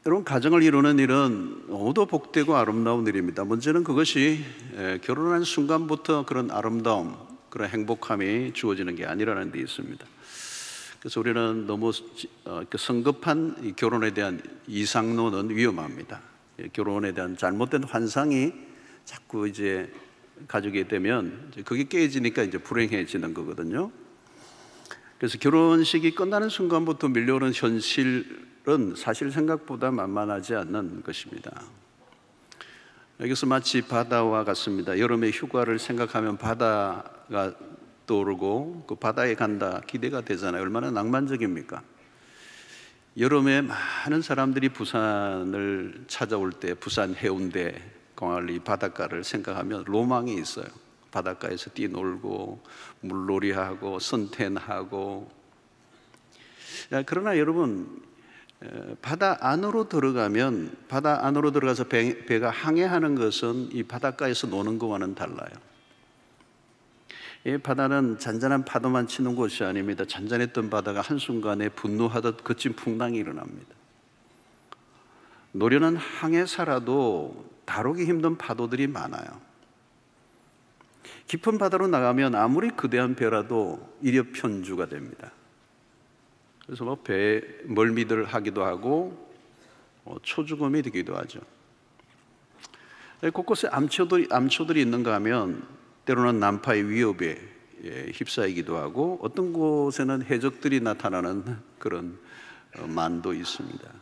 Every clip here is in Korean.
여러분, 가정을 이루는 일은 너무도 복되고 아름다운 일입니다. 문제는 그것이 결혼한 순간부터 그런 아름다움, 그런 행복함이 주어지는 게 아니라는 데 있습니다. 그래서 우리는 너무 성급한 이 결혼에 대한 이상론은 위험합니다. 결혼에 대한 잘못된 환상이 자꾸 이제 가지게 되면 그게 깨지니까 이제 불행해지는 거거든요. 그래서 결혼식이 끝나는 순간부터 밀려오는 현실은 사실 생각보다 만만하지 않는 것입니다. 여기서 마치 바다와 같습니다. 여름의 휴가를 생각하면 바다가 떠오르고 그 바다에 간다 기대가 되잖아요. 얼마나 낭만적입니까? 여름에 많은 사람들이 부산을 찾아올 때 부산 해운대 광안리 바닷가를 생각하면 로망이 있어요. 바닷가에서 뛰놀고 물놀이하고 선탠하고. 그러나 여러분, 바다 안으로 들어가서 배가 항해하는 것은 이 바닷가에서 노는 것과는 달라요. 이 바다는 잔잔한 파도만 치는 곳이 아닙니다. 잔잔했던 바다가 한순간에 분노하듯 거친 풍랑이 일어납니다. 노련한 항해사라도 다루기 힘든 파도들이 많아요. 깊은 바다로 나가면 아무리 거대한 배라도 일엽편주가 됩니다. 그래서 배 멀미들 하기도 하고 초죽음이 되기도 하죠. 곳곳에 암초들이 있는가 하면 때로는 난파의 위협에 휩싸이기도 하고 어떤 곳에는 해적들이 나타나는 그런 만도 있습니다.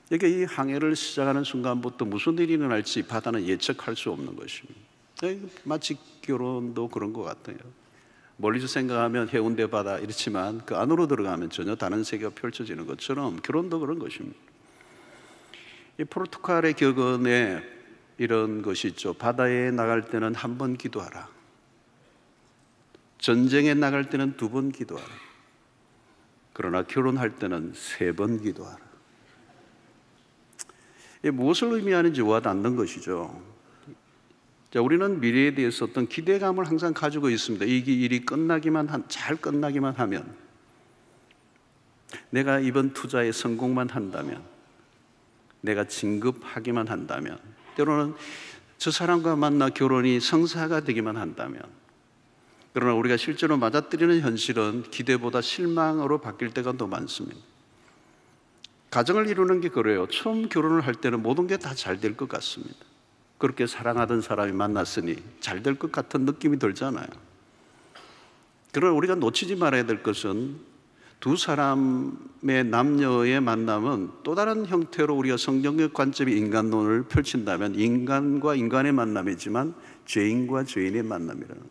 그러니까 이 항해를 시작하는 순간부터 무슨 일이 일어날지 바다는 예측할 수 없는 것입니다. 마치 결혼도 그런 것 같아요. 멀리서 생각하면 해운대 바다 이렇지만 그 안으로 들어가면 전혀 다른 세계가 펼쳐지는 것처럼 결혼도 그런 것입니다. 이 포르투갈의 격언에 이런 것이 있죠. 바다에 나갈 때는 한 번 기도하라. 전쟁에 나갈 때는 2번 기도하라. 그러나 결혼할 때는 3번 기도하라. 무엇을 의미하는지 와닿는 것이죠. 자, 우리는 미래에 대해서 어떤 기대감을 항상 가지고 있습니다. 이 일이 잘 끝나기만 하면, 내가 이번 투자에 성공만 한다면, 내가 진급하기만 한다면, 때로는 저 사람과 만나 결혼이 성사가 되기만 한다면. 그러나 우리가 실제로 맞아들이는 현실은 기대보다 실망으로 바뀔 때가 더 많습니다. 가정을 이루는 게 그래요. 처음 결혼을 할 때는 모든 게 다 잘 될 것 같습니다. 그렇게 사랑하던 사람이 만났으니 잘 될 것 같은 느낌이 들잖아요. 그러나 우리가 놓치지 말아야 될 것은 두 사람의 남녀의 만남은 또 다른 형태로 우리가 성경적 관점의 인간론을 펼친다면 인간과 인간의 만남이지만 죄인과 죄인의 만남이라는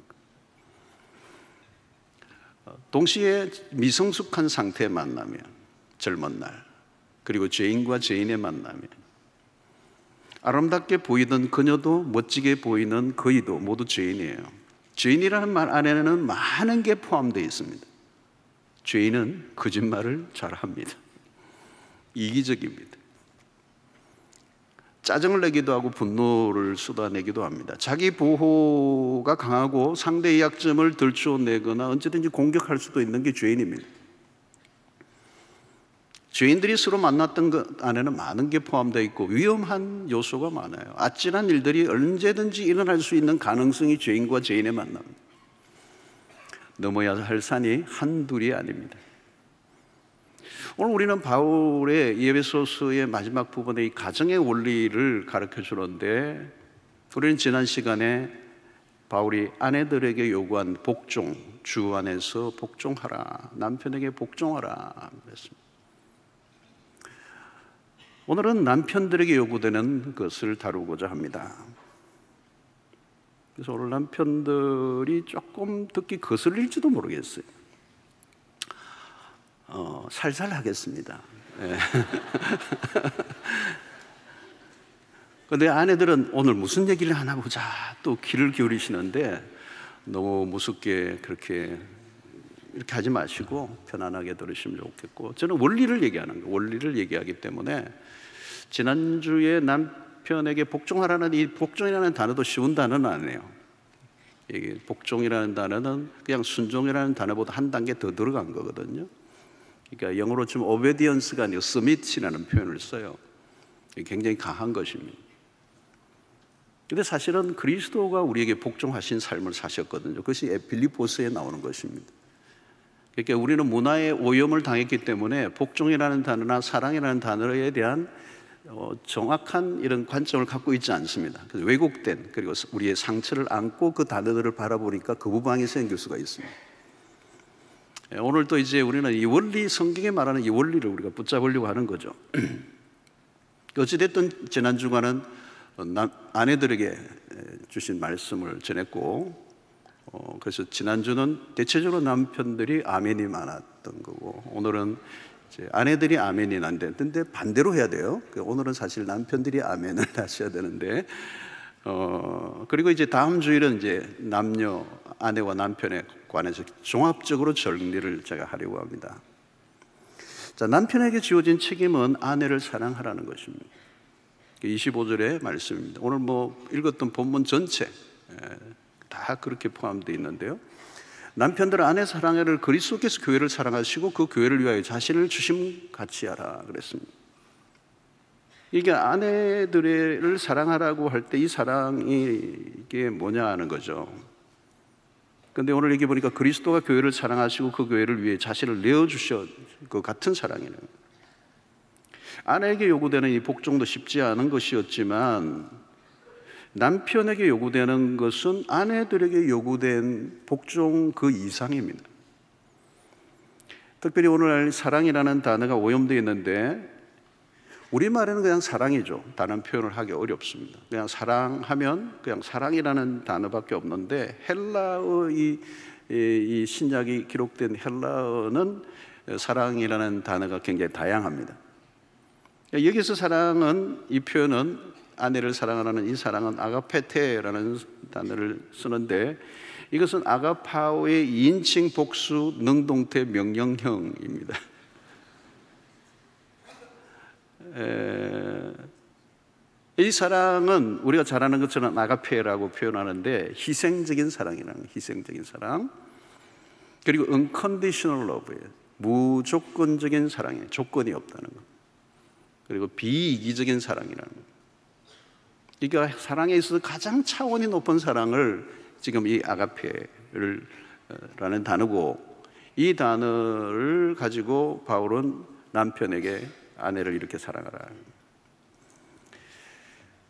것. 동시에 미성숙한 상태의 만남이에요. 젊은 날. 그리고 죄인과 죄인의 만남이에요. 아름답게 보이던 그녀도 멋지게 보이는 그이도 모두 죄인이에요. 죄인이라는 말 안에는 많은 게 포함되어 있습니다. 죄인은 거짓말을 잘합니다. 이기적입니다. 짜증을 내기도 하고 분노를 쏟아내기도 합니다. 자기 보호가 강하고 상대의 약점을 들추어내거나 언제든지 공격할 수도 있는 게 죄인입니다. 죄인들이 서로 만났던 것 안에는 많은 게 포함되어 있고 위험한 요소가 많아요. 아찔한 일들이 언제든지 일어날 수 있는 가능성이 죄인과 죄인의 만남. 넘어야 할 산이 한둘이 아닙니다. 오늘 우리는 바울의 에베소서의 마지막 부분에 이 가정의 원리를 가르쳐 주는데, 우리는 지난 시간에 바울이 아내들에게 요구한 복종, 주 안에서 복종하라, 남편에게 복종하라 그랬습니다. 오늘은 남편들에게 요구되는 것을 다루고자 합니다. 그래서 오늘 남편들이 조금 듣기 거슬릴지도 모르겠어요. 살살 하겠습니다. 그런데 아내들은 오늘 무슨 얘기를 하나 보자 또 귀를 기울이시는데 너무 무섭게 그렇게 이렇게 하지 마시고 편안하게 들으시면 좋겠고, 저는 원리를 얘기하는 거예요. 원리를 얘기하기 때문에 지난주에 남편에게 복종하라는 이 복종이라는 단어도 쉬운 단어는 아니에요. 복종이라는 단어는 그냥 순종이라는 단어보다 한 단계 더 들어간 거거든요. 그러니까 영어로 좀 obedience가 아니고 submit이라는 표현을 써요. 굉장히 강한 것입니다. 근데 사실은 그리스도가 우리에게 복종하신 삶을 사셨거든요. 그것이 빌립보서에 나오는 것입니다. 그러니까 우리는 문화의 오염을 당했기 때문에 복종이라는 단어나 사랑이라는 단어에 대한 정확한 이런 관점을 갖고 있지 않습니다. 그래서 왜곡된, 그리고 우리의 상처를 안고 그 단어들을 바라보니까 거부감이 생길 수가 있습니다. 오늘 또 이제 우리는 이 원리, 성경에 말하는 이 원리를 우리가 붙잡으려고 하는 거죠. 어찌됐든 지난 주간은 아내들에게 주신 말씀을 전했고, 그래서 지난주는 대체적으로 남편들이 아멘이 많았던 거고, 오늘은 이제 아내들이 아멘이 안 되는데 반대로 해야 돼요. 오늘은 사실 남편들이 아멘을 하셔야 되는데, 그리고 이제 다음 주일은 이제 남녀, 아내와 남편에 관해서 종합적으로 정리를 제가 하려고 합니다. 자, 남편에게 지어진 책임은 아내를 사랑하라는 것입니다. 25절의 말씀입니다. 오늘 읽었던 본문 전체 다 그렇게 포함되어 있는데요. 남편들 아내 사랑을 그리스도께서 교회를 사랑하시고 그 교회를 위하여 자신을 주심같이 하라 그랬습니다. 이게 아내들을 사랑하라고 할 때 이 사랑이 이게 뭐냐 하는 거죠. 근데 오늘 여기 보니까 그리스도가 교회를 사랑하시고 그 교회를 위해 자신을 내어주셔, 그 같은 사랑이네요. 아내에게 요구되는 이 복종도 쉽지 않은 것이었지만 남편에게 요구되는 것은 아내들에게 요구된 복종 그 이상입니다. 특별히 오늘 사랑이라는 단어가 오염되어 있는데 우리말에는 그냥 사랑이죠. 다른 표현을 하기 어렵습니다. 그냥 사랑하면 그냥 사랑이라는 단어밖에 없는데 헬라어 이 신약이 기록된 헬라어는 사랑이라는 단어가 굉장히 다양합니다. 여기서 사랑은, 이 표현은 아내를 사랑하는 이 사랑은 아가페테라는 단어를 쓰는데 이것은 아가파오의 2인칭 복수 능동태 명령형입니다. 이 사랑은 우리가 잘 아는 것처럼 아가페라고 표현하는데 희생적인 사랑이라는, 희생적인 사랑, 그리고 unconditional love예요. 무조건적인 사랑이에요. 조건이 없다는 것. 그리고 비이기적인 사랑이라는 것. 그러니까 사랑에 있어서 가장 차원이 높은 사랑을 지금 이 아가페를 라는 단어고, 이 단어를 가지고 바울은 남편에게 아내를 이렇게 사랑하라.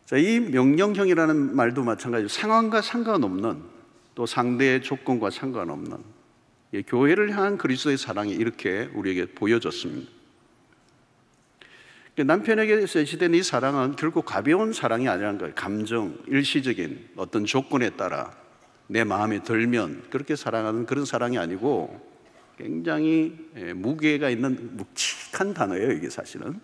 자, 이 명령형이라는 말도 마찬가지로 상황과 상관없는, 또 상대의 조건과 상관없는 교회를 향한 그리스도의 사랑이 이렇게 우리에게 보여졌습니다. 남편에게 제시된 이 사랑은 결국 가벼운 사랑이 아니라는 거예요. 감정, 일시적인 어떤 조건에 따라 내 마음에 들면 그렇게 사랑하는 그런 사랑이 아니고 굉장히 무게가 있는 묵직한 단어예요, 이게 사실은.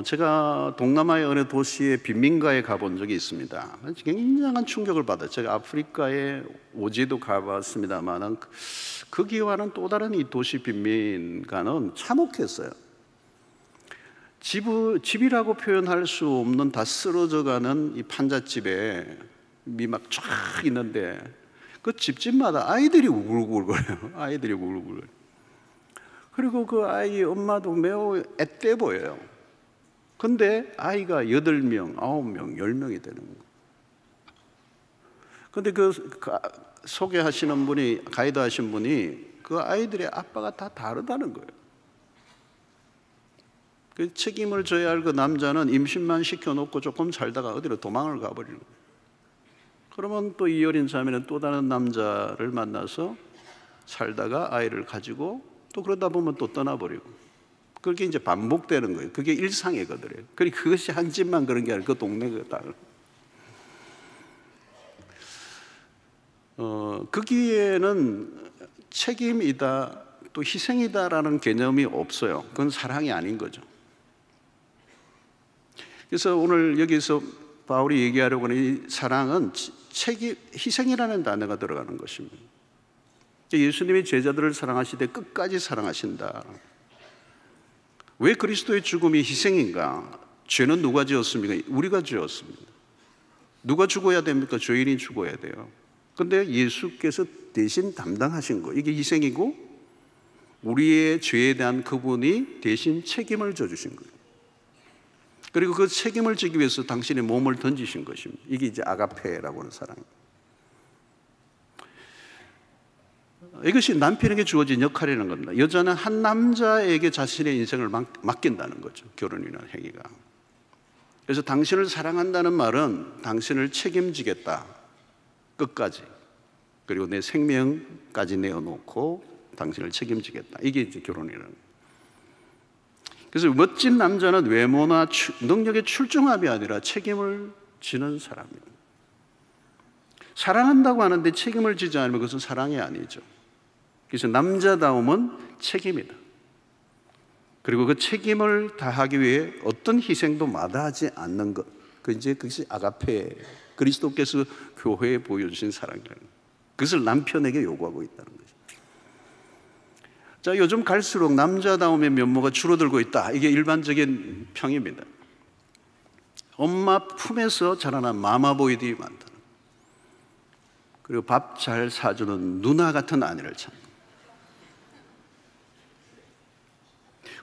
제가 동남아의 어느 도시의 빈민가에 가본 적이 있습니다. 굉장한 충격을 받아요. 제가 아프리카에 오지도 가봤습니다만 거기와는 또 다른 이 도시 빈민가는 참혹했어요. 집이라고 표현할 수 없는 다 쓰러져가는 이 판잣집에 미막 쫙 있는데 그 집집마다 아이들이 우글우글거려요. 아이들이 우글우글. 그리고 그 아이 엄마도 매우 앳돼 보여요. 근데 아이가 8명, 9명, 10명이 되는 거예요. 근데 그 소개하시는 분이, 가이드 하신 분이 그 아이들의 아빠가 다 다르다는 거예요. 그 책임을 져야 할 그 남자는 임신만 시켜놓고 조금 살다가 어디로 도망을 가버리는 거예요. 그러면 또 이 어린 자매는 또 다른 남자를 만나서 살다가 아이를 가지고 또 그러다 보면 또 떠나버리고, 그게 이제 반복되는 거예요. 그게 일상이거든요. 그러니까 그것이 한 집만 그런 게 아니라 그 동네가 다. 거기에는 책임이다, 또 희생이다라는 개념이 없어요. 그건 사랑이 아닌 거죠. 그래서 오늘 여기서 바울이 얘기하려고 하는 이 사랑은 희생이라는 단어가 들어가는 것입니다. 예수님이 제자들을 사랑하시되 끝까지 사랑하신다. 왜 그리스도의 죽음이 희생인가? 죄는 누가 지었습니까? 우리가 지었습니다. 누가 죽어야 됩니까? 죄인이 죽어야 돼요. 근데 예수께서 대신 담당하신 거, 이게 희생이고, 우리의 죄에 대한 그분이 대신 책임을 져주신 거예요. 그리고 그 책임을 지기 위해서 당신의 몸을 던지신 것입니다. 이게 이제 아가페라고 하는 사랑입니다. 이것이 남편에게 주어진 역할이라는 겁니다. 여자는 한 남자에게 자신의 인생을 맡긴다는 거죠. 결혼이라는 행위가. 그래서 당신을 사랑한다는 말은 당신을 책임지겠다. 끝까지. 그리고 내 생명까지 내어놓고 당신을 책임지겠다. 이게 이제 결혼이라는 거예요. 그래서 멋진 남자는 외모나 능력의 출중함이 아니라 책임을 지는 사람입니다. 사랑한다고 하는데 책임을 지지 않으면 그것은 사랑이 아니죠. 그래서 남자다움은 책임이다. 그리고 그 책임을 다하기 위해 어떤 희생도 마다하지 않는 것. 그것이 아가페, 그리스도께서 교회에 보여주신 사랑이라는 거예요. 그것을 남편에게 요구하고 있다는 거죠. 자, 요즘 갈수록 남자다움의 면모가 줄어들고 있다. 이게 일반적인 평입니다. 엄마 품에서 자라난 마마보이들이 많다. 그리고 밥 잘 사주는 누나 같은 아내를 찾는.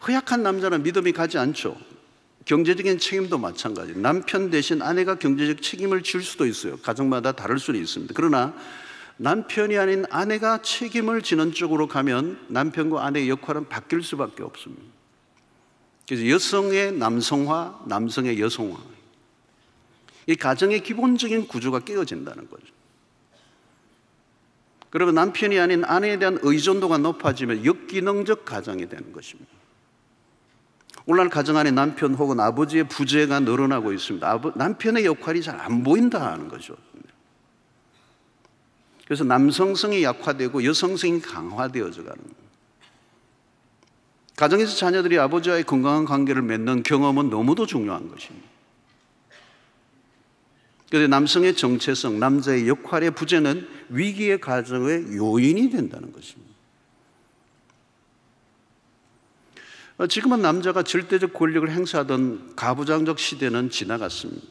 허약한 남자는 믿음이 가지 않죠. 경제적인 책임도 마찬가지. 남편 대신 아내가 경제적 책임을 질 수도 있어요. 가정마다 다를 수는 있습니다. 그러나 남편이 아닌 아내가 책임을 지는 쪽으로 가면 남편과 아내의 역할은 바뀔 수밖에 없습니다. 그래서 여성의 남성화, 남성의 여성화. 이 가정의 기본적인 구조가 깨어진다는 거죠. 그러면 남편이 아닌 아내에 대한 의존도가 높아지면 역기능적 가정이 되는 것입니다. 오늘날 가정 안에 남편 혹은 아버지의 부재가 늘어나고 있습니다. 남편의 역할이 잘 안 보인다 하는 거죠. 그래서 남성성이 약화되고 여성성이 강화되어져 가는 거예요. 가정에서 자녀들이 아버지와의 건강한 관계를 맺는 경험은 너무도 중요한 것입니다. 그런데 남성의 정체성, 남자의 역할의 부재는 위기의 가정의 요인이 된다는 것입니다. 지금은 남자가 절대적 권력을 행사하던 가부장적 시대는 지나갔습니다.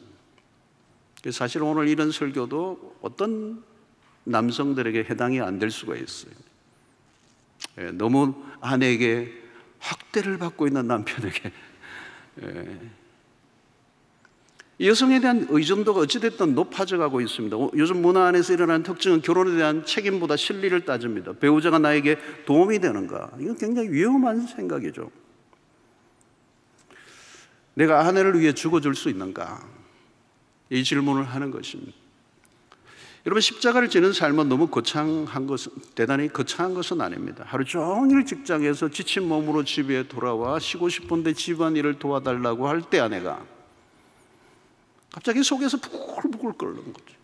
사실 오늘 이런 설교도 어떤 남성들에게 해당이 안 될 수가 있어요. 너무 아내에게 학대를 받고 있는 남편에게 여성에 대한 의존도가 어찌됐든 높아져 가고 있습니다. 요즘 문화 안에서 일어나는 특징은 결혼에 대한 책임보다 실리를 따집니다. 배우자가 나에게 도움이 되는가? 이건 굉장히 위험한 생각이죠. 내가 아내를 위해 죽어줄 수 있는가? 이 질문을 하는 것입니다. 여러분, 십자가를 지는 삶은 너무 대단히 거창한 것은 아닙니다. 하루 종일 직장에서 지친 몸으로 집에 돌아와 쉬고 싶은데 집안일을 도와달라고 할 때 아내가 갑자기 속에서 부글부글 끓는 거죠.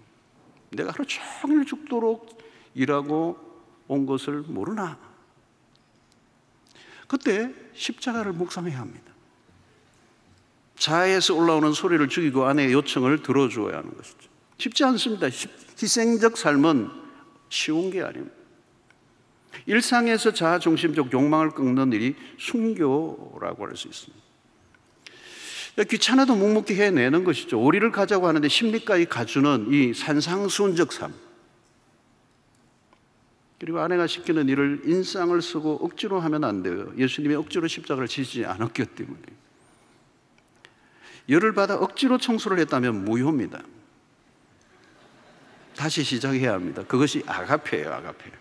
내가 하루 종일 죽도록 일하고 온 것을 모르나? 그때 십자가를 묵상해야 합니다. 자아에서 올라오는 소리를 죽이고 아내의 요청을 들어주어야 하는 것이죠. 쉽지 않습니다. 희생적 삶은 쉬운 게 아닙니다. 일상에서 자아 중심적 욕망을 끊는 일이 순교라고 할 수 있습니다. 귀찮아도 묵묵히 해내는 것이죠. 오리를 가자고 하는데 십리까지 가주는 이 산상수훈적 삶. 그리고 아내가 시키는 일을 인상을 쓰고 억지로 하면 안 돼요. 예수님이 억지로 십자가를 지시지 않았기 때문에. 열을 받아 억지로 청소를 했다면 무효입니다. 다시 시작해야 합니다. 그것이 아가페예요, 아가페.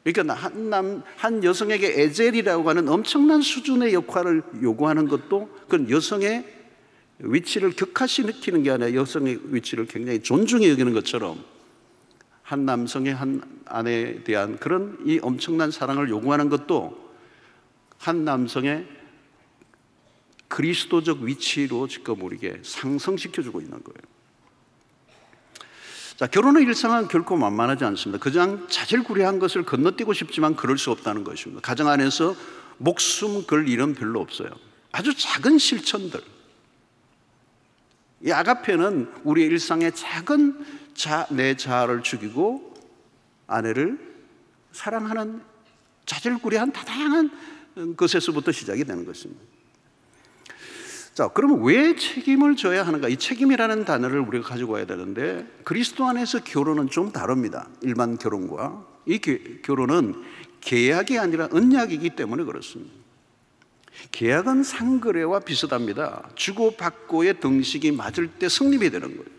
그러니까 한 여성에게 에젤이라고 하는 엄청난 수준의 역할을 요구하는 것도 그건 여성의 위치를 격하시키는 게 아니라 여성의 위치를 굉장히 존중해 여기는 것처럼 한 남성의 한 아내에 대한 그런 이 엄청난 사랑을 요구하는 것도 한 남성의 그리스도적 위치로 지금 우리에게 상승시켜주고 있는 거예요. 자, 결혼의 일상은 결코 만만하지 않습니다. 그냥 자질구레한 것을 건너뛰고 싶지만 그럴 수 없다는 것입니다. 가정 안에서 목숨 걸 일은 별로 없어요. 아주 작은 실천들. 이 아가페는 우리의 일상의 작은 내 자아를 죽이고 아내를 사랑하는 자질구레한 다양한 것에서부터 시작이 되는 것입니다. 자, 그러면 왜 책임을 져야 하는가? 이 책임이라는 단어를 우리가 가지고 와야 되는데 그리스도 안에서 결혼은 좀 다릅니다. 일반 결혼과. 이 결혼은 계약이 아니라 언약이기 때문에 그렇습니다. 계약은 상거래와 비슷합니다. 주고받고의 등식이 맞을 때 성립이 되는 거예요.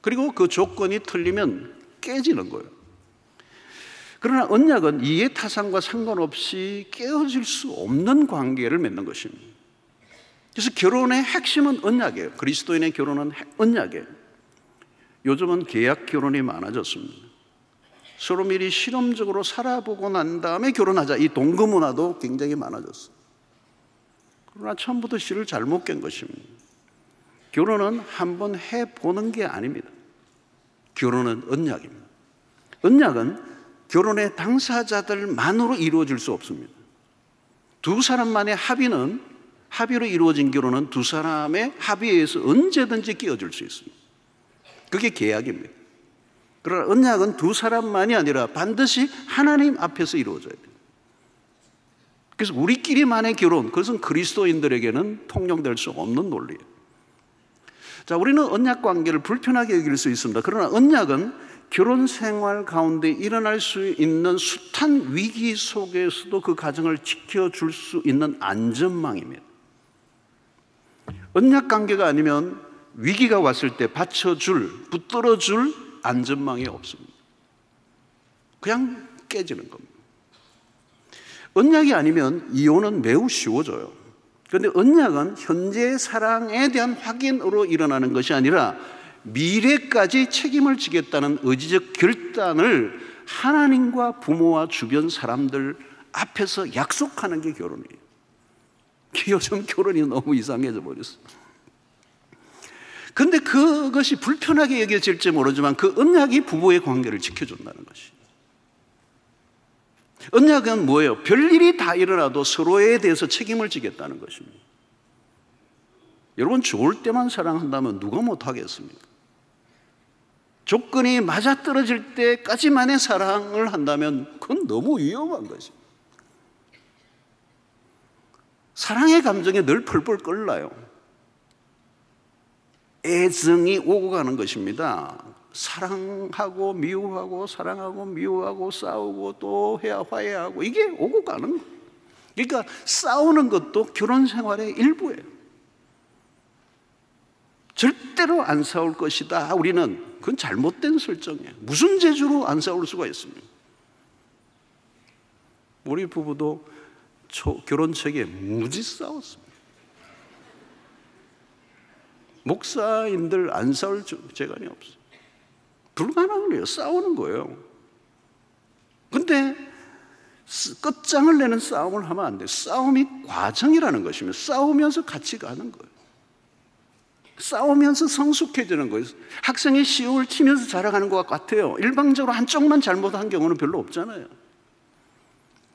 그리고 그 조건이 틀리면 깨지는 거예요. 그러나 언약은 이해타산과 상관없이 깨어질 수 없는 관계를 맺는 것입니다. 그래서 결혼의 핵심은 언약이에요. 그리스도인의 결혼은 언약이에요. 요즘은 계약 결혼이 많아졌습니다. 서로 미리 실험적으로 살아보고 난 다음에 결혼하자, 이 동거 문화도 굉장히 많아졌어요. 그러나 처음부터 실을 잘못 깬 것입니다. 결혼은 한번 해보는 게 아닙니다. 결혼은 언약입니다. 언약은 결혼의 당사자들만으로 이루어질 수 없습니다. 두 사람만의 합의로 이루어진 결혼은 두 사람의 합의에 의해서 언제든지 끼어질 수 있습니다. 그게 계약입니다. 그러나 언약은 두 사람만이 아니라 반드시 하나님 앞에서 이루어져야 돼요. 그래서 우리끼리만의 결혼, 그것은 그리스도인들에게는 통용될 수 없는 논리예요. 자, 우리는 언약 관계를 불편하게 여길 수 있습니다. 그러나 언약은 결혼 생활 가운데 일어날 수 있는 숱한 위기 속에서도 그 가정을 지켜줄 수 있는 안전망입니다. 언약 관계가 아니면 위기가 왔을 때 붙들어줄 안전망이 없습니다. 그냥 깨지는 겁니다. 언약이 아니면 이혼은 매우 쉬워져요. 그런데 언약은 현재의 사랑에 대한 확인으로 일어나는 것이 아니라 미래까지 책임을 지겠다는 의지적 결단을 하나님과 부모와 주변 사람들 앞에서 약속하는 게 결혼이에요. 요즘 결혼이 너무 이상해져 버렸어요. 그런데 그것이 불편하게 여겨질지 모르지만 그 언약이 부부의 관계를 지켜준다는 것이. 언약은 뭐예요? 별일이 다 일어나도 서로에 대해서 책임을 지겠다는 것입니다. 여러분, 좋을 때만 사랑한다면 누가 못하겠습니까? 조건이 맞아떨어질 때까지만의 사랑을 한다면 그건 너무 위험한 것입니다. 사랑의 감정이 늘 펄펄 끓나요. 애정이 오고 가는 것입니다. 사랑하고 미워하고 사랑하고 미워하고 싸우고 또 화해하고 이게 오고 가는 거예요. 그러니까 싸우는 것도 결혼 생활의 일부예요. 절대로 안 싸울 것이다. 우리는 그건 잘못된 설정이에요. 무슨 재주로 안 싸울 수가 있습니까? 우리 부부도 결혼 초기에 무지 싸웠습니다. 목사님들 안 싸울 재간이 없어요. 불가능해요. 싸우는 거예요. 근데 끝장을 내는 싸움을 하면 안 돼요. 싸움이 과정이라는 것입니다. 싸우면서 같이 가는 거예요. 싸우면서 성숙해지는 거예요. 학생이 시험을 치면서 자라가는 것 같아요. 일방적으로 한쪽만 잘못한 경우는 별로 없잖아요.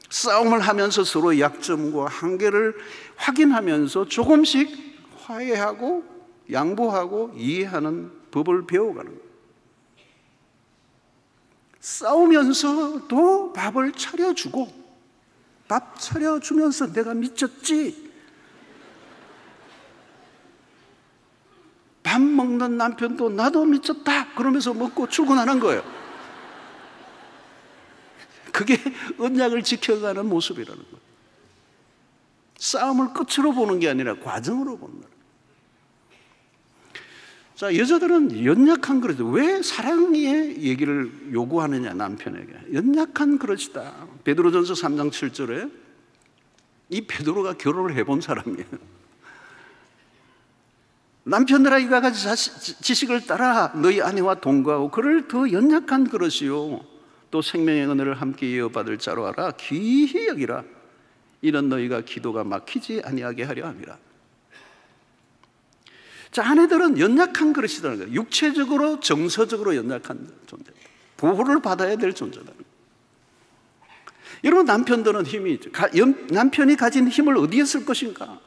싸움을 하면서 서로 약점과 한계를 확인하면서 조금씩 화해하고 양보하고 이해하는 법을 배워가는 거예요. 싸우면서도 밥을 차려주고, 밥 차려주면서 내가 미쳤지? 밥 먹는 남편도 나도 미쳤다 그러면서 먹고 출근하는 거예요. 그게 언약을 지켜가는 모습이라는 거예요. 싸움을 끝으로 보는 게 아니라 과정으로 본다. 자, 여자들은 연약한 그릇, 왜 사랑의 얘기를 요구하느냐, 남편에게. 연약한 그릇이다. 베드로전서 3장 7절에 이 베드로가 결혼을 해본 사람이에요. 남편들아 이와 같이 지식을 따라 너희 아내와 동거하고 그를 더 연약한 그릇이요 또 생명의 은혜를 함께 이어받을 자로 알아 귀히 여기라. 이는 너희가 기도가 막히지 아니하게 하려 함이라. 자, 아내들은 연약한 그릇이라는 거예요. 육체적으로 정서적으로 연약한 존재, 보호를 받아야 될 존재다. 여러분, 남편들은 힘이 있죠. 남편이 가진 힘을 어디에 쓸 것인가?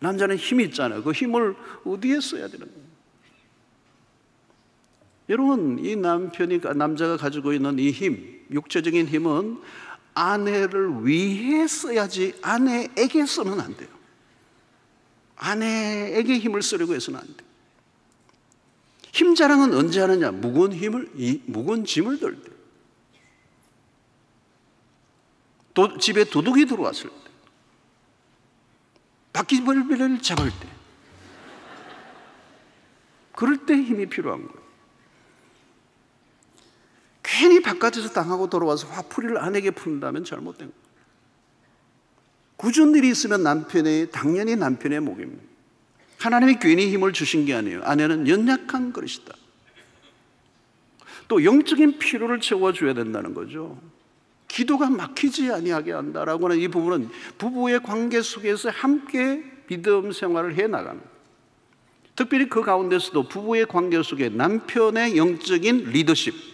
남자는 힘이 있잖아요. 그 힘을 어디에 써야 되는 거예요? 여러분, 이 남자가 가지고 있는 이 힘, 육체적인 힘은 아내를 위해 써야지 아내에게 쓰면 안 돼요. 아내에게 힘을 쓰려고 해서는 안 돼요. 힘 자랑은 언제 하느냐? 무거운 짐을 들 때. 집에 도둑이 들어왔을 때, 바퀴벌레를 잡을 때, 그럴 때 힘이 필요한 거예요. 괜히 바깥에서 당하고 돌아와서 화풀이를 아내에게 푼다면 잘못된 거예요. 굳은 일이 있으면 당연히 남편의 몫입니다. 하나님이 괜히 힘을 주신 게 아니에요. 아내는 연약한 그릇이다. 또 영적인 필요를 채워줘야 된다는 거죠. 기도가 막히지 아니하게 한다라고 하는 이 부분은 부부의 관계 속에서 함께 믿음 생활을 해나가는, 특별히 그 가운데서도 부부의 관계 속에 남편의 영적인 리더십,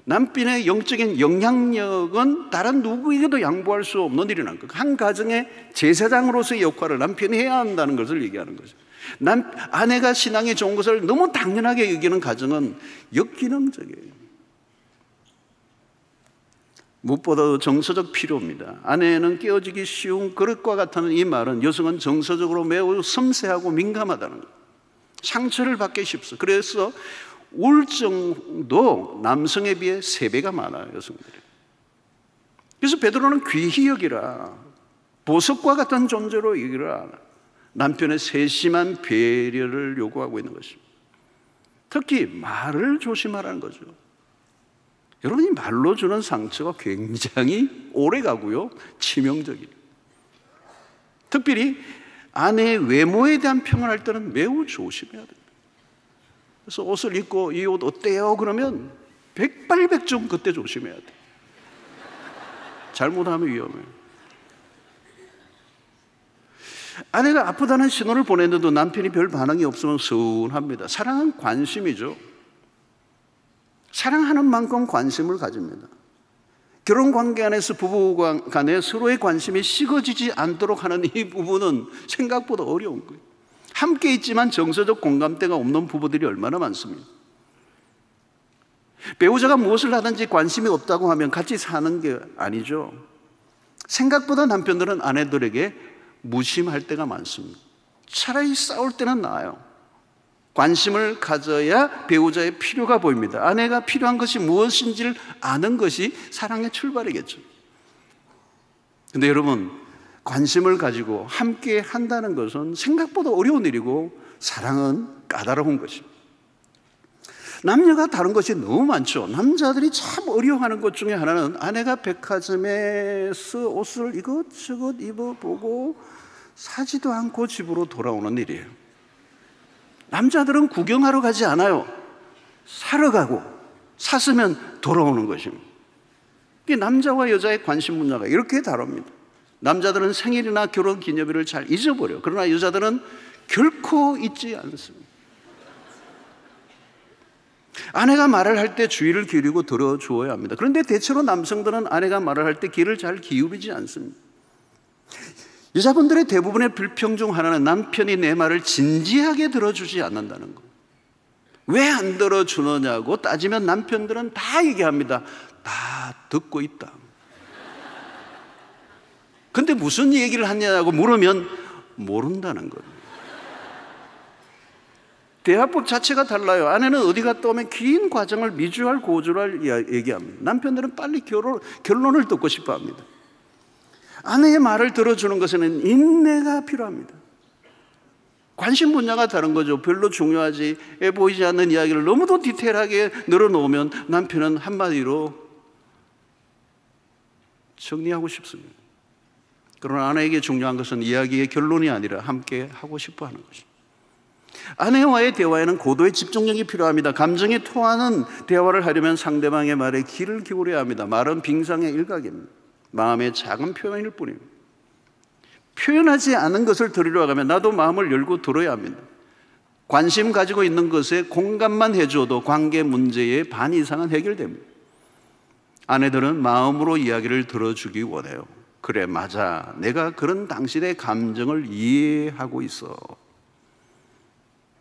남편의 영적인 영향력은 다른 누구에게도 양보할 수 없는 일이라는 거예요. 한 가정의 제사장으로서의 역할을 남편이 해야 한다는 것을 얘기하는 거죠. 아내가 신앙이 좋은 것을 너무 당연하게 여기는 가정은 역기능적이에요. 무엇보다도 정서적 필요입니다. 아내는 깨어지기 쉬운 그릇과 같다는 이 말은 여성은 정서적으로 매우 섬세하고 민감하다는 거예요. 상처를 받기 쉽소. 그래서 우울증도 남성에 비해 3배가 많아요, 여성들이. 그래서 베드로는 귀히 여기라, 보석과 같은 존재로 여기라, 남편의 세심한 배려를 요구하고 있는 것입니다. 특히 말을 조심하라는 거죠. 여러분, 이 말로 주는 상처가 굉장히 오래 가고요, 치명적이에요. 특별히 아내의 외모에 대한 평을 할 때는 매우 조심해야 됩니다. 그래서 옷을 입고 이 옷 어때요? 그러면 백발백중 그때 조심해야 돼요. 잘못하면 위험해요. 아내가 아프다는 신호를 보냈는데도 남편이 별 반응이 없으면 서운합니다. 사랑은 관심이죠. 사랑하는 만큼 관심을 가집니다. 결혼관계 안에서 부부 간에 서로의 관심이 식어지지 않도록 하는 이 부분은 생각보다 어려운 거예요. 함께 있지만 정서적 공감대가 없는 부부들이 얼마나 많습니까? 배우자가 무엇을 하든지 관심이 없다고 하면 같이 사는 게 아니죠. 생각보다 남편들은 아내들에게 무심할 때가 많습니다. 차라리 싸울 때는 나아요. 관심을 가져야 배우자의 필요가 보입니다. 아내가 필요한 것이 무엇인지를 아는 것이 사랑의 출발이겠죠. 근데 여러분, 관심을 가지고 함께 한다는 것은 생각보다 어려운 일이고 사랑은 까다로운 것입니다. 남녀가 다른 것이 너무 많죠. 남자들이 참 어려워하는 것 중에 하나는 아내가 백화점에서 옷을 이것저것 입어보고 사지도 않고 집으로 돌아오는 일이에요. 남자들은 구경하러 가지 않아요. 사러 가고 샀으면 돌아오는 것입니다. 남자와 여자의 관심 분야가 이렇게 다릅니다. 남자들은 생일이나 결혼 기념일을 잘 잊어버려요. 그러나 여자들은 결코 잊지 않습니다. 아내가 말을 할 때 주의를 기울이고 들어주어야 합니다. 그런데 대체로 남성들은 아내가 말을 할 때 귀를 잘 기울이지 않습니다. 여자분들의 대부분의 불평 중 하나는 남편이 내 말을 진지하게 들어주지 않는다는 거. 왜 안 들어주느냐고 따지면 남편들은 다 얘기합니다. 다 듣고 있다. 근데 무슨 얘기를 하냐고 물으면 모른다는 거예요. 대화법 자체가 달라요. 아내는 어디 갔다 오면 긴 과정을 미주알 고주알 얘기합니다. 남편들은 빨리 결론을 듣고 싶어 합니다. 아내의 말을 들어주는 것에는 인내가 필요합니다. 관심 분야가 다른 거죠. 별로 중요하지 보이지 않는 이야기를 너무도 디테일하게 늘어놓으면 남편은 한마디로 정리하고 싶습니다. 그러나 아내에게 중요한 것은 이야기의 결론이 아니라 함께 하고 싶어 하는 것입니다. 아내와의 대화에는 고도의 집중력이 필요합니다. 감정이 통하는 대화를 하려면 상대방의 말에 귀를 기울여야 합니다. 말은 빙상의 일각입니다. 마음의 작은 표현일 뿐입니다. 표현하지 않은 것을 들으려 하면 나도 마음을 열고 들어야 합니다. 관심 가지고 있는 것에 공감만 해줘도 관계 문제의 반 이상은 해결됩니다. 아내들은 마음으로 이야기를 들어주기 원해요. 그래, 맞아. 내가 그런 당신의 감정을 이해하고 있어.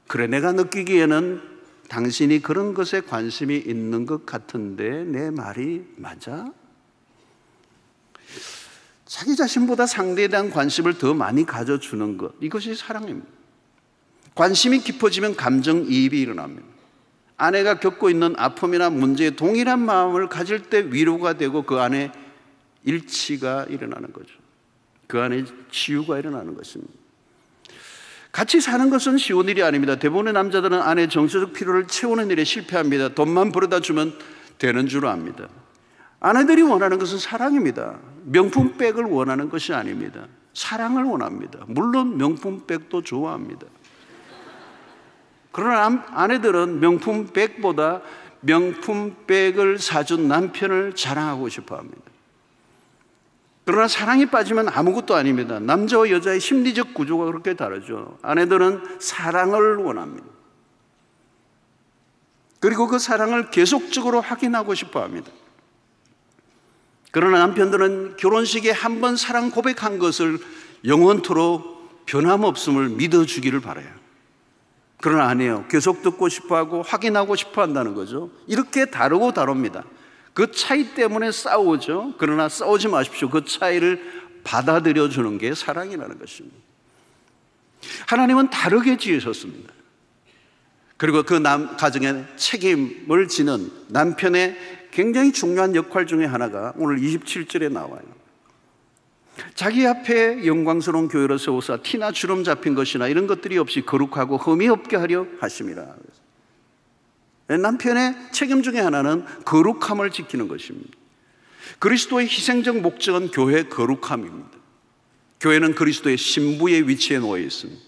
그래, 내가 느끼기에는 당신이 그런 것에 관심이 있는 것 같은데 내 말이 맞아? 자기 자신보다 상대에 대한 관심을 더 많이 가져주는 것, 이것이 사랑입니다. 관심이 깊어지면 감정이입이 일어납니다. 아내가 겪고 있는 아픔이나 문제에 동일한 마음을 가질 때 위로가 되고 그 안에 일치가 일어나는 거죠. 그 안에 치유가 일어나는 것입니다. 같이 사는 것은 쉬운 일이 아닙니다. 대부분의 남자들은 아내의 정서적 필요를 채우는 일에 실패합니다. 돈만 벌어다 주면 되는 줄 압니다. 아내들이 원하는 것은 사랑입니다. 명품백을 원하는 것이 아닙니다. 사랑을 원합니다. 물론 명품백도 좋아합니다. 그러나 아내들은 명품백보다 명품백을 사준 남편을 자랑하고 싶어 합니다. 그러나 사랑이 빠지면 아무것도 아닙니다. 남자와 여자의 심리적 구조가 그렇게 다르죠. 아내들은 사랑을 원합니다. 그리고 그 사랑을 계속적으로 확인하고 싶어 합니다. 그러나 남편들은 결혼식에 한 번 사랑 고백한 것을 영원토록 변함없음을 믿어주기를 바라요. 그러나 아니에요. 계속 듣고 싶어하고 확인하고 싶어 한다는 거죠. 이렇게 다르고 다릅니다. 그 차이 때문에 싸우죠. 그러나 싸우지 마십시오. 그 차이를 받아들여 주는 게 사랑이라는 것입니다. 하나님은 다르게 지으셨습니다. 그리고 그 가정의 책임을 지는 남편의 굉장히 중요한 역할 중에 하나가 오늘 27절에 나와요. 자기 앞에 영광스러운 교회를 세우사 티나 주름 잡힌 것이나 이런 것들이 없이 거룩하고 흠이 없게 하려 하심이라. 남편의 책임 중에 하나는 거룩함을 지키는 것입니다. 그리스도의 희생적 목적은 교회의 거룩함입니다. 교회는 그리스도의 신부의 위치에 놓여 있습니다.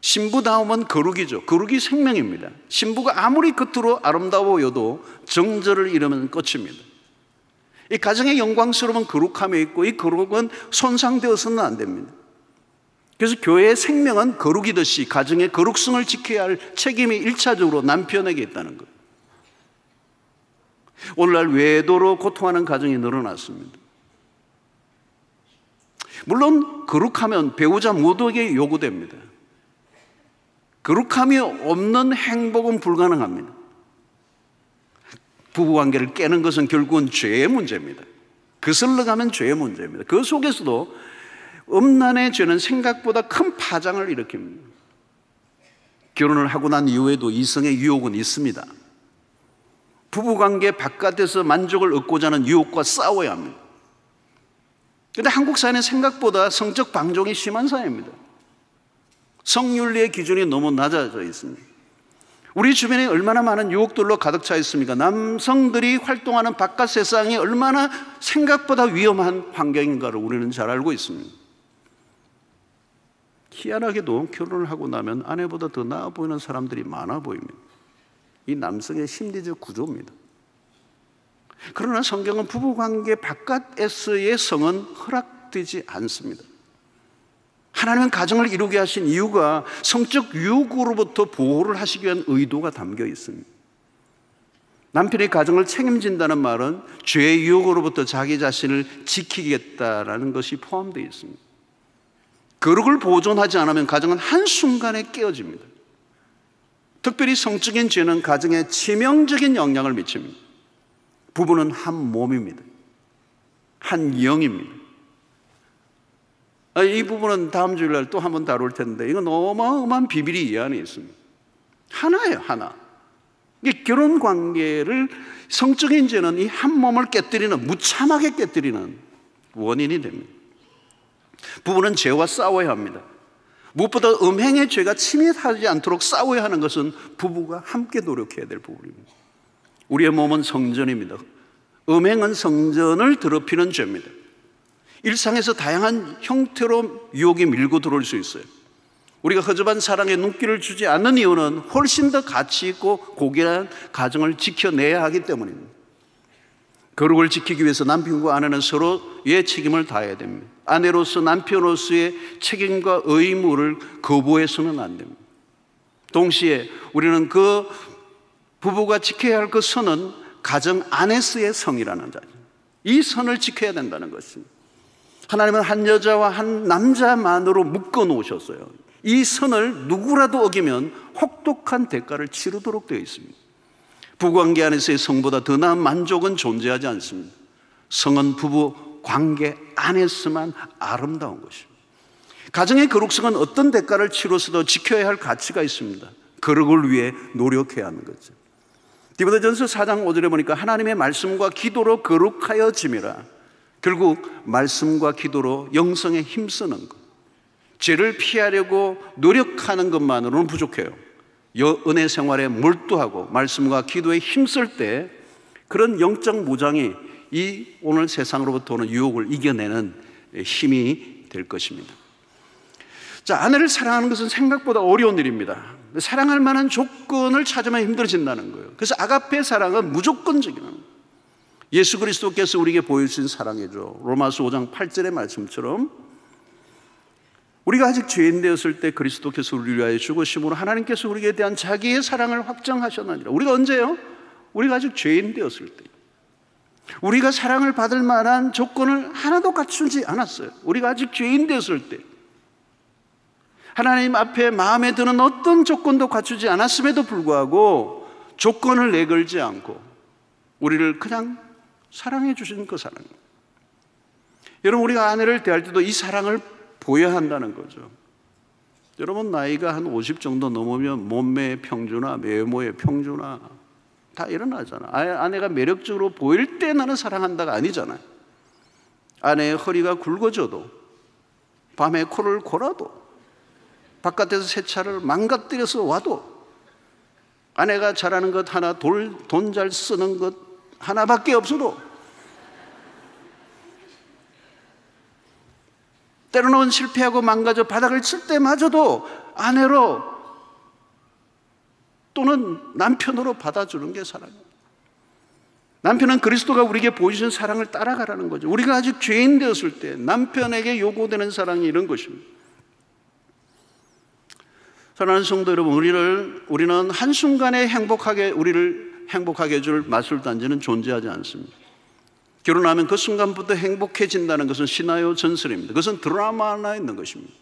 신부다움은 거룩이죠. 거룩이 생명입니다. 신부가 아무리 겉으로 아름다워 보여도 정절을 잃으면 끝입니다. 이 가정의 영광스러움은 거룩함에 있고 이 거룩은 손상되어서는 안 됩니다. 그래서 교회의 생명은 거룩이듯이 가정의 거룩성을 지켜야 할 책임이 일차적으로 남편에게 있다는 거예요. 오늘날 외도로 고통하는 가정이 늘어났습니다. 물론 거룩하면 배우자 모두에게 요구됩니다. 거룩함이 없는 행복은 불가능합니다. 부부관계를 깨는 것은 결국은 죄의 문제입니다. 거슬러 가면 죄의 문제입니다. 그 속에서도 음란의 죄는 생각보다 큰 파장을 일으킵니다. 결혼을 하고 난 이후에도 이성의 유혹은 있습니다. 부부관계 바깥에서 만족을 얻고자 하는 유혹과 싸워야 합니다. 그런데 한국 사회는 생각보다 성적 방종이 심한 사회입니다. 성윤리의 기준이 너무 낮아져 있습니다. 우리 주변에 얼마나 많은 유혹들로 가득 차 있습니까? 남성들이 활동하는 바깥 세상이 얼마나 생각보다 위험한 환경인가를 우리는 잘 알고 있습니다. 희한하게도 결혼을 하고 나면 아내보다 더 나아 보이는 사람들이 많아 보입니다. 이 남성의 심리적 구조입니다. 그러나 성경은 부부관계 바깥에서의 성은 허락되지 않습니다. 하나님은 가정을 이루게 하신 이유가 성적 유혹으로부터 보호를 하시기 위한 의도가 담겨 있습니다. 남편이 가정을 책임진다는 말은 죄의 유혹으로부터 자기 자신을 지키겠다라는 것이 포함되어 있습니다. 거룩을 보존하지 않으면 가정은 한순간에 깨어집니다. 특별히 성적인 죄는 가정에 치명적인 영향을 미칩니다. 부부는 한 몸입니다. 한 영입니다. 이 부분은 다음 주일날 또 한번 다룰 텐데 이건 어마어마한 비밀이 이 안에 있습니다. 하나예요, 하나. 이게 결혼 관계를 성적인 죄는 이 한 몸을 깨뜨리는, 무참하게 깨뜨리는 원인이 됩니다. 부부는 죄와 싸워야 합니다. 무엇보다 음행의 죄가 침입하지 않도록 싸워야 하는 것은 부부가 함께 노력해야 될 부분입니다. 우리의 몸은 성전입니다. 음행은 성전을 더럽히는 죄입니다. 일상에서 다양한 형태로 유혹이 밀고 들어올 수 있어요. 우리가 허접한 사랑에 눈길을 주지 않는 이유는 훨씬 더 가치 있고 고귀한 가정을 지켜내야 하기 때문입니다. 거룩을 지키기 위해서 남편과 아내는 서로의 책임을 다해야 됩니다. 아내로서 남편으로서의 책임과 의무를 거부해서는 안 됩니다. 동시에 우리는 그 부부가 지켜야 할 그 선은 가정 안에서의 성이라는 자죠. 이 선을 지켜야 된다는 것입니다. 하나님은 한 여자와 한 남자만으로 묶어 놓으셨어요. 이 선을 누구라도 어기면 혹독한 대가를 치르도록 되어 있습니다. 부부관계 안에서의 성보다 더 나은 만족은 존재하지 않습니다. 성은 부부 관계 안에서만 아름다운 것입니다. 가정의 거룩성은 어떤 대가를 치러서도 지켜야 할 가치가 있습니다. 거룩을 위해 노력해야 하는 거죠. 디모데전서 4장 5절에 보니까 하나님의 말씀과 기도로 거룩하여짐이라. 결국 말씀과 기도로 영성에 힘쓰는 것, 죄를 피하려고 노력하는 것만으로는 부족해요. 은혜 생활에 몰두하고 말씀과 기도에 힘쓸 때 그런 영적 무장이 이 오늘 세상으로부터 오는 유혹을 이겨내는 힘이 될 것입니다. 자, 아내를 사랑하는 것은 생각보다 어려운 일입니다. 사랑할 만한 조건을 찾으면 힘들어진다는 거예요. 그래서 아가페 사랑은 무조건적인 거예요. 예수 그리스도께서 우리에게 보여주신 사랑이죠. 로마서 5장 8절의 말씀처럼 우리가 아직 죄인 되었을 때 그리스도께서 우리를 위하여 죽으심으로 하나님께서 우리에 대한 자기의 사랑을 확정하셨느니라. 우리가 언제요? 우리가 아직 죄인 되었을 때. 우리가 사랑을 받을 만한 조건을 하나도 갖추지 않았어요. 우리가 아직 죄인 되었을 때. 하나님 앞에 마음에 드는 어떤 조건도 갖추지 않았음에도 불구하고 조건을 내걸지 않고 우리를 그냥 사랑해 주신 그 사랑. 여러분, 우리가 아내를 대할 때도 이 사랑을 보여야 한다는 거죠. 여러분, 나이가 한 50 정도 넘으면 몸매의 평준화, 외모의 평준화 다 일어나잖아. 아내가 매력적으로 보일 때 나는 사랑한다가 아니잖아요. 아내의 허리가 굵어져도, 밤에 코를 골아도, 바깥에서 세차를 망가뜨려서 와도, 아내가 잘하는 것 하나, 돈 잘 쓰는 것 하나밖에 없어도, 때로는 실패하고 망가져 바닥을 칠 때마저도 아내로 또는 남편으로 받아주는 게 사랑이에요. 남편은 그리스도가 우리에게 보여주신 사랑을 따라가라는 거죠. 우리가 아직 죄인 되었을 때 남편에게 요구되는 사랑이 이런 것입니다. 사랑하는 성도 여러분, 우리는 한순간에 우리를 행복하게 해줄 마술단지는 존재하지 않습니다. 결혼하면 그 순간부터 행복해진다는 것은 신화요 전설입니다. 그것은 드라마 하나 있는 것입니다.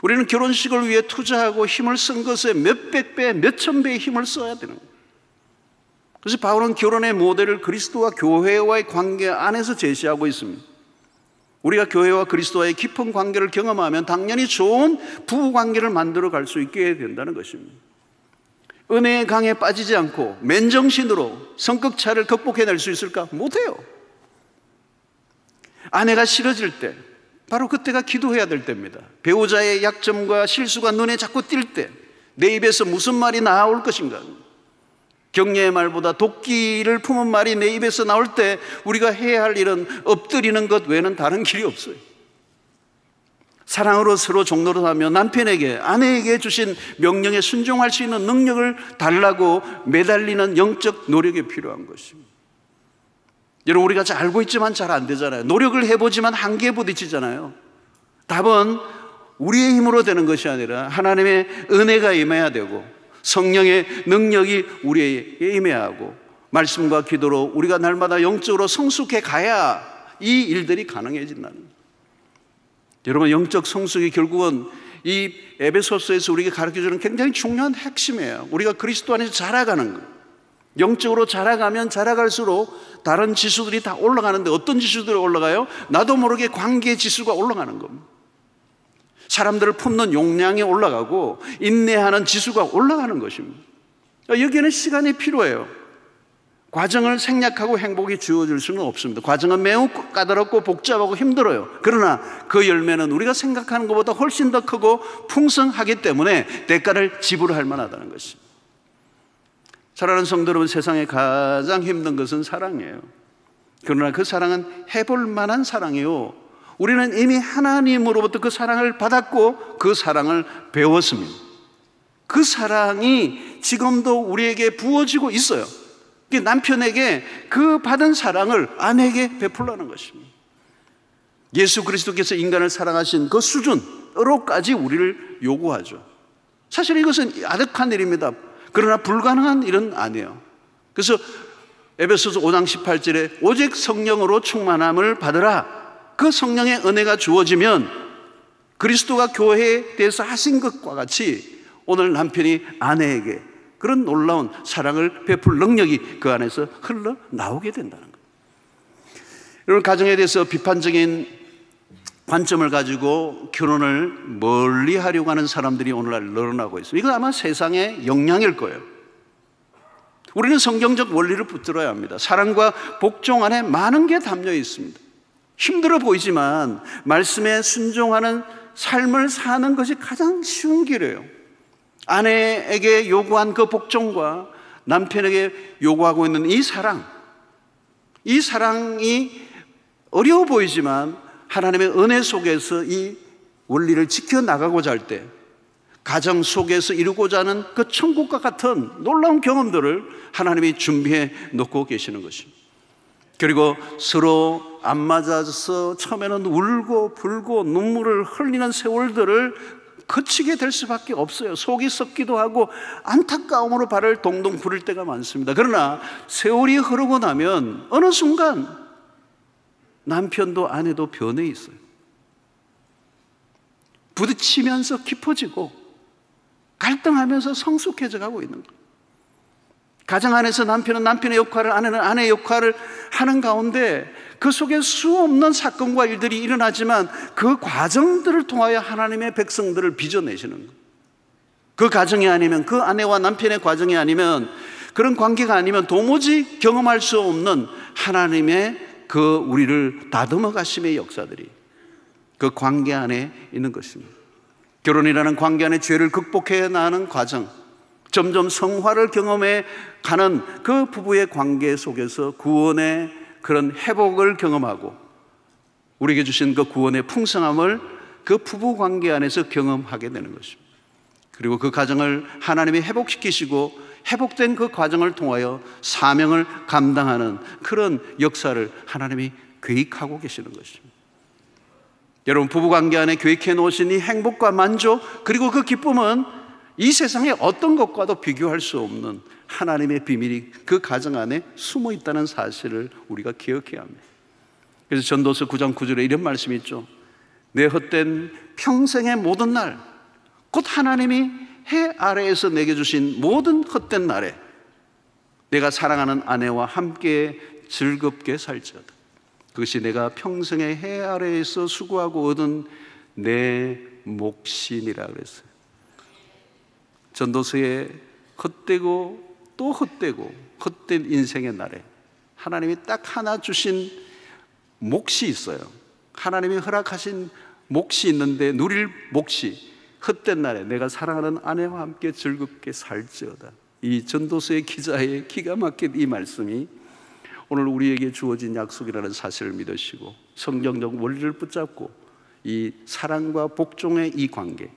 우리는 결혼식을 위해 투자하고 힘을 쓴 것에 몇백 배, 몇천 배의 힘을 써야 되는 거예요. 그래서 바울은 결혼의 모델을 그리스도와 교회와의 관계 안에서 제시하고 있습니다. 우리가 교회와 그리스도와의 깊은 관계를 경험하면 당연히 좋은 부부관계를 만들어 갈 수 있게 된다는 것입니다. 은혜의 강에 빠지지 않고 맨정신으로 성격차를 극복해낼 수 있을까? 못해요. 아내가 싫어질 때 바로 그때가 기도해야 될 때입니다. 배우자의 약점과 실수가 눈에 자꾸 띌 때 내 입에서 무슨 말이 나올 것인가? 격려의 말보다 도끼를 품은 말이 내 입에서 나올 때 우리가 해야 할 일은 엎드리는 것 외에는 다른 길이 없어요. 사랑으로 서로 종노릇하며 남편에게, 아내에게 주신 명령에 순종할 수 있는 능력을 달라고 매달리는 영적 노력이 필요한 것입니다. 여러분, 우리가 잘 알고 있지만 잘 안 되잖아요. 노력을 해보지만 한계에 부딪히잖아요. 답은 우리의 힘으로 되는 것이 아니라 하나님의 은혜가 임해야 되고 성령의 능력이 우리에게 임해야 하고 말씀과 기도로 우리가 날마다 영적으로 성숙해 가야 이 일들이 가능해진다는 거예요. 여러분, 영적 성숙이 결국은 이 에베소서에서 우리에게 가르쳐주는 굉장히 중요한 핵심이에요. 우리가 그리스도 안에서 자라가는 거예요. 영적으로 자라가면 자라갈수록 다른 지수들이 다 올라가는데 어떤 지수들이 올라가요? 나도 모르게 관계 지수가 올라가는 겁니다. 사람들을 품는 용량이 올라가고 인내하는 지수가 올라가는 것입니다. 여기에는 시간이 필요해요. 과정을 생략하고 행복이 주어질 수는 없습니다. 과정은 매우 까다롭고 복잡하고 힘들어요. 그러나 그 열매는 우리가 생각하는 것보다 훨씬 더 크고 풍성하기 때문에 대가를 지불할 만하다는 것입니다. 사랑하는 성도 여러분, 세상에 가장 힘든 것은 사랑이에요. 그러나 그 사랑은 해볼 만한 사랑이요, 우리는 이미 하나님으로부터 그 사랑을 받았고 그 사랑을 배웠습니다. 그 사랑이 지금도 우리에게 부어지고 있어요. 남편에게 그 받은 사랑을 아내에게 베풀라는 것입니다. 예수 그리스도께서 인간을 사랑하신 그 수준으로까지 우리를 요구하죠. 사실 이것은 아득한 일입니다. 그러나 불가능한 일은 아니에요. 그래서 에베소서 5장 18절에 오직 성령으로 충만함을 받으라. 그 성령의 은혜가 주어지면 그리스도가 교회에 대해서 하신 것과 같이 오늘 남편이 아내에게 그런 놀라운 사랑을 베풀 능력이 그 안에서 흘러나오게 된다는 거예요. 여러분, 가정에 대해서 비판적인 관점을 가지고 결혼을 멀리 하려고 하는 사람들이 오늘날 늘어나고 있습니다. 이건 아마 세상의 영향일 거예요. 우리는 성경적 원리를 붙들어야 합니다. 사랑과 복종 안에 많은 게 담겨 있습니다. 힘들어 보이지만 말씀에 순종하는 삶을 사는 것이 가장 쉬운 길이에요. 아내에게 요구한 그 복종과 남편에게 요구하고 있는 이 사랑이 어려워 보이지만 하나님의 은혜 속에서 이 원리를 지켜나가고자 할 때 가정 속에서 이루고자 하는 그 천국과 같은 놀라운 경험들을 하나님이 준비해 놓고 계시는 것입니다. 그리고 서로 안 맞아서 처음에는 울고 불고 눈물을 흘리는 세월들을 거치게 될 수밖에 없어요. 속이 썩기도 하고 안타까움으로 발을 동동 구를 때가 많습니다. 그러나 세월이 흐르고 나면 어느 순간 남편도 아내도 변해 있어요. 부딪히면서 깊어지고 갈등하면서 성숙해져 가고 있는 거예요. 가정 안에서 남편은 남편의 역할을, 아내는 아내의 역할을 하는 가운데 그 속에 수없는 사건과 일들이 일어나지만 그 과정들을 통하여 하나님의 백성들을 빚어내시는 거예요. 그 가정이 아니면, 그 아내와 남편의 과정이 아니면, 그런 관계가 아니면 도무지 경험할 수 없는 하나님의 그 우리를 다듬어 가심의 역사들이 그 관계 안에 있는 것입니다. 결혼이라는 관계 안에 죄를 극복해 나가는 과정, 점점 성화를 경험해 가는 그 부부의 관계 속에서 구원의 그런 회복을 경험하고 우리에게 주신 그 구원의 풍성함을 그 부부 관계 안에서 경험하게 되는 것입니다. 그리고 그 가정을 하나님이 회복시키시고 회복된 그 과정을 통하여 사명을 감당하는 그런 역사를 하나님이 계획하고 계시는 것입니다. 여러분, 부부관계 안에 계획해 놓으신 이 행복과 만족, 그리고 그 기쁨은 이 세상의 어떤 것과도 비교할 수 없는 하나님의 비밀이 그 가정 안에 숨어 있다는 사실을 우리가 기억해야 합니다. 그래서 전도서 9장 9절에 이런 말씀이 있죠. 내 헛된 평생의 모든 날, 곧 하나님이 해 아래에서 내게 주신 모든 헛된 날에 내가 사랑하는 아내와 함께 즐겁게 살지어다. 그것이 내가 평생의 해 아래에서 수고하고 얻은 내 몫이니라 그랬어요. 전도서에 헛되고 또 헛되고 헛된 인생의 날에 하나님이 딱 하나 주신 몫이 있어요. 하나님이 허락하신 몫이 있는데 누릴 몫이 헛된 날에 내가 사랑하는 아내와 함께 즐겁게 살지어다. 이 전도서의 기자의 기가 막힌 이 말씀이 오늘 우리에게 주어진 약속이라는 사실을 믿으시고 성경적 원리를 붙잡고 이 사랑과 복종의 이 관계,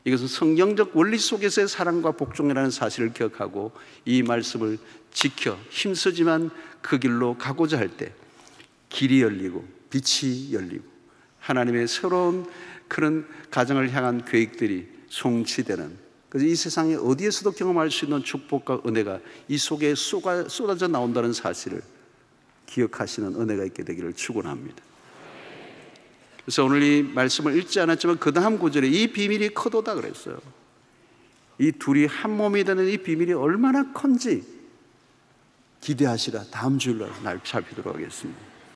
이것은 성경적 원리 속에서의 사랑과 복종이라는 사실을 기억하고 이 말씀을 지켜 힘쓰지만 그 길로 가고자 할 때 길이 열리고 빛이 열리고 하나님의 새로운 그런 가정을 향한 계획들이 성취되는, 그래서 이 세상에 어디에서도 경험할 수 있는 축복과 은혜가 이 속에 쏟아져 나온다는 사실을 기억하시는 은혜가 있게 되기를 축원합니다. 그래서 오늘 이 말씀을 읽지 않았지만 그 다음 구절에 이 비밀이 크도다 그랬어요. 이 둘이 한 몸이 되는 이 비밀이 얼마나 큰지 기대하시라. 다음 주일날 날 살피도록 하겠습니다.